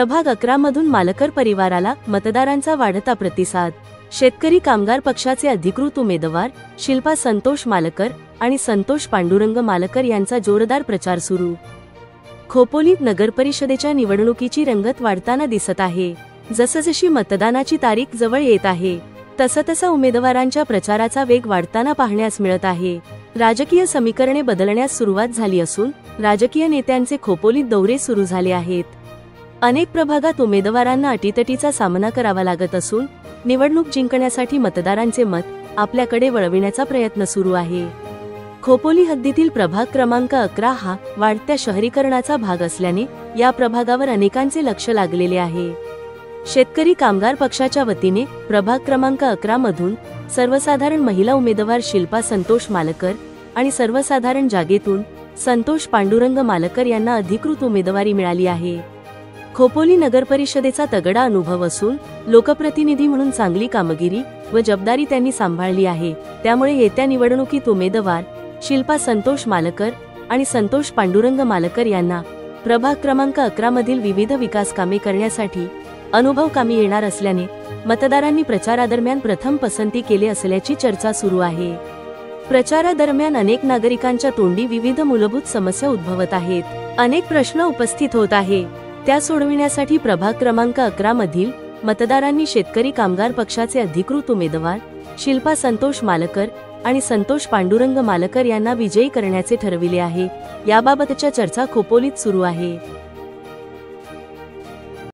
प्रभाग 11 मधून मालकर परिवाराला मतदारांचा वाढता प्रतिसाद। शेतकरी कामगार पक्षाचे अधिकृत उमेदवार शिल्पा संतोष मालकर आणि संतोष पांडुरंग मालकर यांचा जोरदार प्रचार सुरू। खोपोलीत नगरपरिषदेच्या निवडणुकीची रंगत वाढताना दिसत आहे। जसजशी मतदानाची तारीख जवळ येत आहे तसतसा उमेदवारांच्या प्रचाराचा वेग वाढताना पाहण्यास मिळत आहे। राजकीय समीकरणे बदलण्यास सुरुवात झाली असून राजकीय नेत्यांचे खोपोलीत दौरे सुरू झाले आहेत। अनेक प्रभागात उमेदवारांना अटीतटीचा सामना करावा लागत असून निवडणूक जिंकण्यासाठी मतदारांचे मत आपल्याकडे वळविण्याचा प्रयत्न सुरू आहे। खोपोली हद्दीतील प्रभाग क्रमांक 11 हा वाढत्या शहरीकरणाचा भाग असल्याने या प्रभागावर अनेकांचे लक्ष लागलेले आहे। शेतकरी कामगार पक्षाच्या वतीने प्रभाग क्रमांक 11 मधून सर्वसाधारण महिला उमेदवार शिल्पा संतोष मालकर आणि सर्वसाधारण जागेतून संतोष पांडुरंग मालकर यांना अधिकृत उमेदवारी मिळाली आहे। खोपोली नगरपरिषदेचा तगडा अनुभव असून लोकप्रतिनिधी म्हणून चांगली कामगिरी व जबाबदारी त्यांनी सांभाळली आहे। त्यामुळे येत्या निवडणुकीत उमेदवार शिल्पा संतोष मालकर आणि संतोष पांडुरंग मालकर यांना प्रभाग क्रमांक 11 मधील विविध विकास कामे करण्यासाठी अनुभव कामी येणार असल्याने मतदारांनी प्रचारादरम्यान प्रथम पसंती केली असल्याची चर्चा सुरू आहे। प्रचारादरम्यान अनेक नागरिकांच्या तोंडी विविध मूलभूत समस्या उद्भवत आहेत। अनेक प्रश्न उपस्थित होत आहे, त्या सोडविण्यासाठी प्रभाग क्रमांक 11 मधील मतदारांनी शेतकरी कामगार पक्षाचे अधिकृत उमेदवार शिल्पा संतोष मालकर आणि संतोष पांडुरंग मालकर यांना विजयी करण्याचे ठरविले आहे। याबाबतच्या चर्चा खोपोलीत सुरू आहे।